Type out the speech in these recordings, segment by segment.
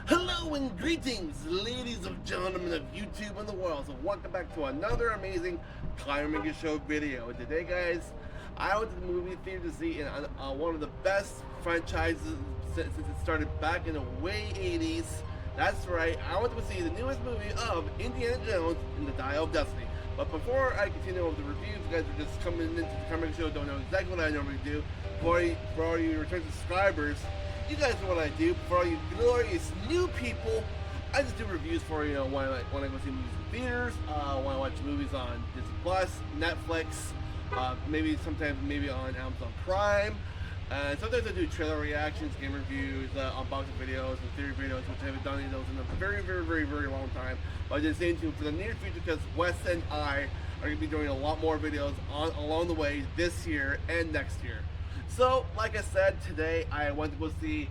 Hello and greetings, ladies and gentlemen of YouTube and the world. So welcome back to another amazing Minger Show video. Today, guys, I went to the movie theater to see one of the best franchises since it started back in the way 80s. That's right, I went to see the newest movie of Indiana Jones and the Dial of Destiny. But before I continue with the reviews, you guys are just coming into the Minger Show, don't know exactly what I normally do. For all you return subscribers, you guys know what I do. For all you glorious new people, I just do reviews for when I go see movies in theaters, when I watch movies on Disney Plus, Netflix, sometimes on Amazon Prime. And sometimes I do trailer reactions, game reviews, unboxing videos, and theory videos, which I haven't done any of those in a very long time. But I just stay tuned for the near future because Wes and I are going to be doing a lot more videos along the way this year and next year. So, like I said, today I went to go see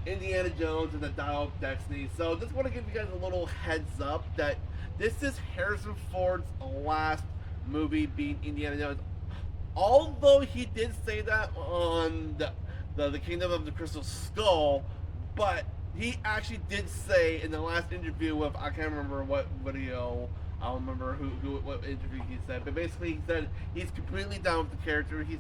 Indiana Jones and the Dial of Destiny. So, just want to give you guys a little heads up that this is Harrison Ford's last movie being Indiana Jones. Although he did say that on the Kingdom of the Crystal Skull, but he actually did say in the last interview with, I can't remember what video, I don't remember what interview he said, but basically he said he's completely down with the character. He's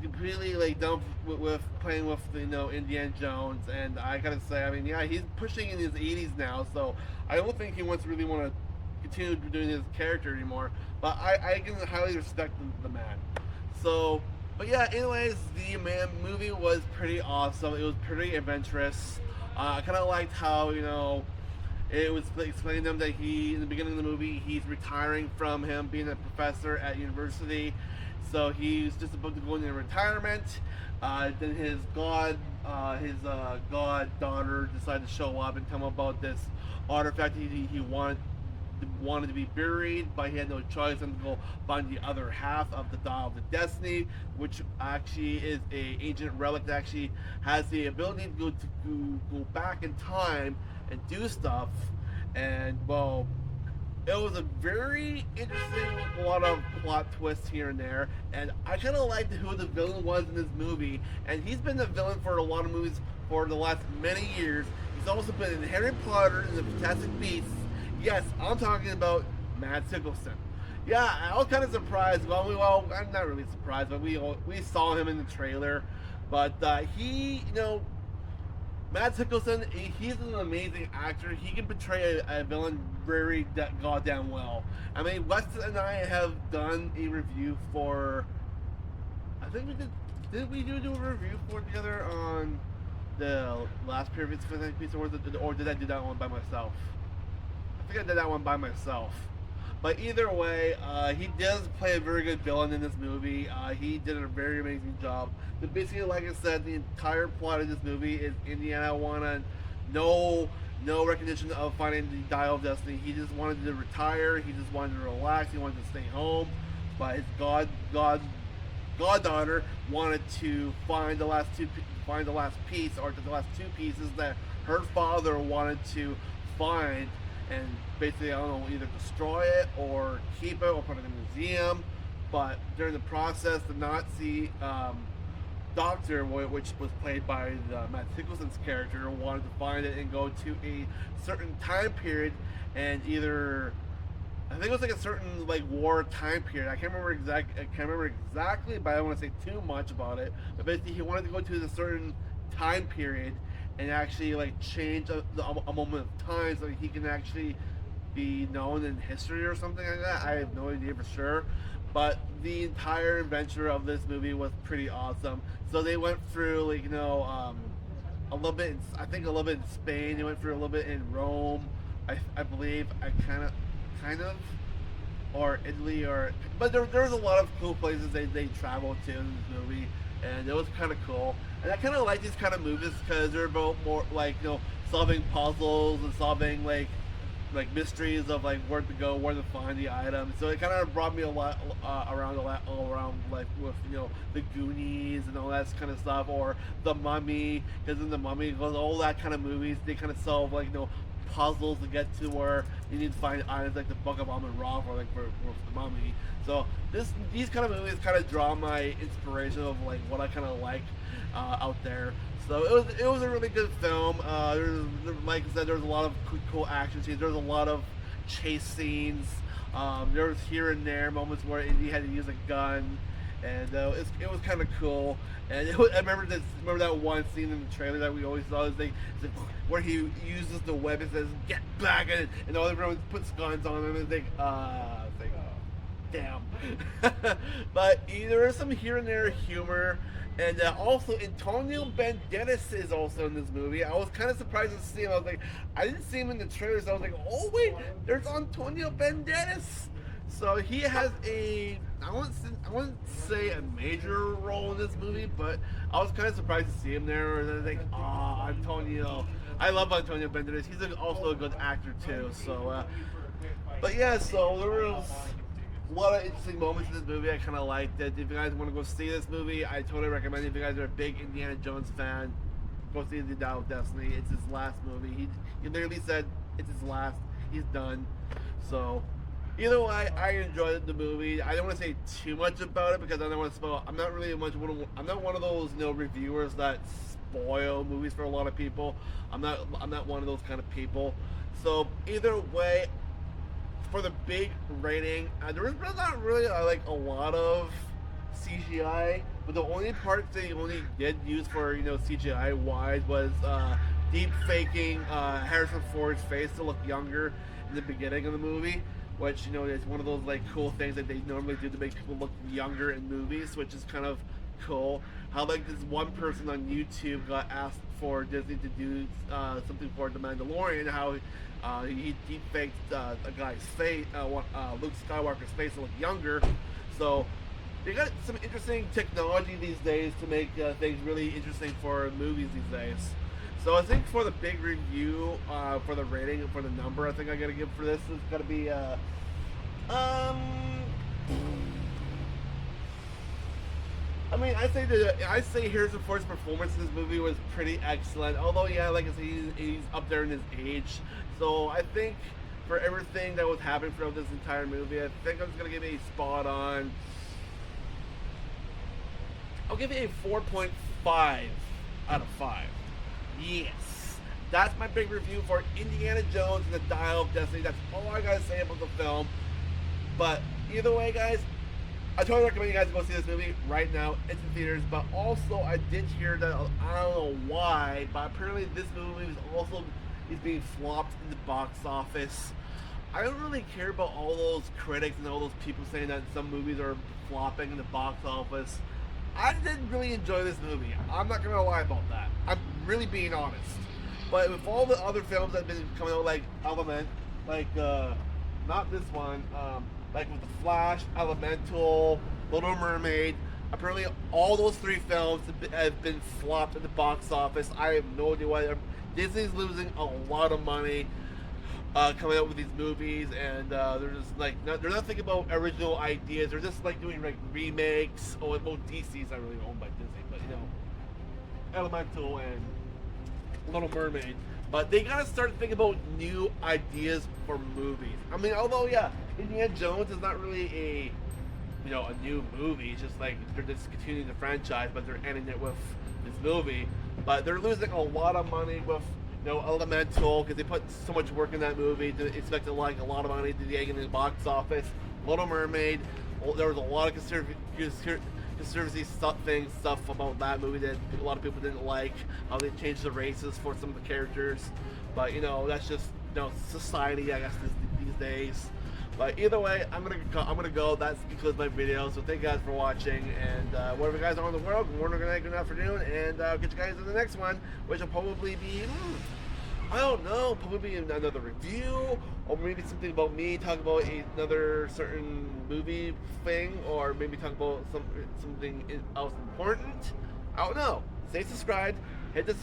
completely like done with playing with Indiana Jones, and I gotta say, I mean, yeah, he's pushing in his 80s now, so I don't think he really want to continue doing his character anymore. But I can highly respect the man. So, but yeah, anyways, the movie was pretty awesome. It was pretty adventurous. I kind of liked how it was explaining them that in the beginning of the movie, he's retiring from him being a professor at university. So he's just about to go into retirement. Then his goddaughter decided to show up and tell him about this artifact he wanted to be buried, but he had no choice and to go find the other half of the Dial of the Destiny, which actually is a ancient relic that actually has the ability to go back in time and do stuff. And well, it was a very interesting, a lot of plot twists here and there, and I kind of liked who the villain was in this movie. And he's been the villain for a lot of movies for the last many years. He's also been in Harry Potter and the Fantastic Beasts. Yes, I'm talking about Mads Mikkelsen. Yeah, I was kind of surprised. Well, I'm not really surprised, but we saw him in the trailer. But Mads Mikkelsen, he's an amazing actor. He can portray a villain very goddamn well. I mean, Wes and I have done a review for. I think we did. Did we do a review for together on the last previous Fantastic Beasts, or did I do that one by myself? I think I did that one by myself. But either way, he does play a very good villain in this movie. He did a very amazing job. So basically, like I said, the entire plot of this movie is Indiana wanted no recognition of finding the Dial of Destiny. He just wanted to retire. He just wanted to relax. He wanted to stay home. But his goddaughter wanted to find the last piece, or the last two pieces that her father wanted to find. And basically, I don't know, either destroy it or keep it or put it in a museum. But during the process, the Nazi doctor, which was played by Matt Nicholson's character, wanted to find it and go to a certain time period, and I think it was like a certain war time period. I can't remember exactly, but I don't want to say too much about it. But basically, he wanted to go to a certain time period and actually change a moment of time so he can actually be known in history or something like that. I have no idea for sure, but the entire adventure of this movie was pretty awesome. So they went through a little bit I think a little bit in Spain. They went through a little bit in Rome, I believe. I kind of or Italy, but there's a lot of cool places they traveled to in this movie, and it was kind of cool. And I kind of like these kind of movies because they're about more solving puzzles and solving mysteries of where to go, where to find the items. So it kind of brought me a lot around with the Goonies and all that kind of stuff, or the Mummy, because in the Mummy, all that kind of movies, they kind of solve puzzles to get to where you need to find items like the Book of Amun-Ra or like for the Mummy. So these kind of movies kind of draw my inspiration of like what I kind of like out there. So it was a really good film. Like I said, there was a lot of cool action scenes. There was a lot of chase scenes. There was here and there moments where Indy had to use a gun, and it was kind of cool. And I remember that one scene in the trailer that we always saw is like where he uses the weapon and says "Get back!" and all everyone puts guns on him and it's like damn. But there is some here and there humor. And also, Antonio Banderas is also in this movie. I was kind of surprised to see him. I was like, I didn't see him in the trailers. So I was like, oh wait, there's Antonio Banderas. So he has I wouldn't say a major role in this movie, but I was kind of surprised to see him there. And I was like, Antonio. I love Antonio Banderas. He's also a good actor too. So, but yeah, so there was a lot of interesting moments in this movie. I kind of liked it. If you guys want to go see this movie, I totally recommend it. If you guys are a big Indiana Jones fan, go see The Dial of Destiny. It's his last movie. He literally said it's his last. He's done. So either way, I enjoyed the movie. I don't want to say too much about it because I don't want to spoil. I'm not one of those reviewers that spoil movies for a lot of people. I'm not one of those kind of people. So either way, for the big rating, there was not really like a lot of CGI, but the only part they only did use for CGI wise was deep faking Harrison Ford's face to look younger in the beginning of the movie, which is one of those like cool things that they normally do to make people look younger in movies, which is kind of cool. How like this one person on YouTube got asked for Disney to do something for The Mandalorian, how he deep faked a guy's face, Luke Skywalker's face to look younger. So they got some interesting technology these days to make things really interesting for movies these days. So I think for the big review, for the rating and for the number, I think I gotta give for this is gotta be I mean, I say Harrison Ford's performance in this movie was pretty excellent. Although, yeah, like I said, he's up there in his age. So I think for everything that was happening throughout this entire movie, I think I'm just gonna give it a spot on. I'll give it a 4.5 out of 5. Yes, that's my big review for Indiana Jones and the Dial of Destiny. That's all I gotta say about the film. But either way, guys, I totally recommend you guys go see this movie right now. It's in theaters, but also I did hear that, I don't know why, but apparently this movie is being flopped in the box office. I don't really care about all those critics and all those people saying that some movies are flopping in the box office. I didn't really enjoy this movie. I'm not gonna lie about that. I'm really being honest. But with all the other films that have been coming out, like Element, like not this one, like with The Flash, Elemental, Little Mermaid, apparently all those 3 films have been flopped in the box office. I have no idea why. Disney's losing a lot of money coming out with these movies, and they're just like they're not thinking about original ideas. They're just like doing like remakes. Oh, well, DC's not really owned by Disney, but Elemental and Little Mermaid. But they gotta start thinking about new ideas for movies. I mean, although Indiana Jones is not really a new movie. It's just like they're just continuing the franchise, but they're ending it with this movie. But they're losing a lot of money with Elemental, because they put so much work in that movie to expect a lot of money to get in the box office. Little Mermaid, there was a lot of conspiracy stuff about that movie that a lot of people didn't like, how they changed the races for some of the characters. But that's just society, I guess, these days. But either way, I'm gonna go. That's concludes my video. So thank you guys for watching, and wherever you guys are in the world, good afternoon, and I'll get you guys in the next one, which will probably be I don't know, probably another review, or maybe something about me talking about another certain movie thing, or maybe talk about something else important. I don't know. Stay subscribed. Hit the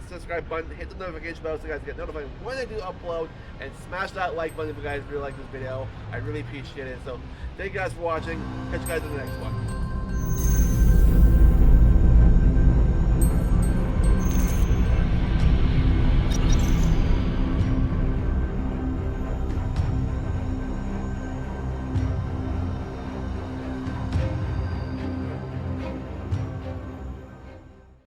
subscribe button. Hit the notification bell so you guys get notified when I do upload, and smash that like button if you guys really like this video. I really appreciate it. So thank you guys for watching. Catch you guys in the next one.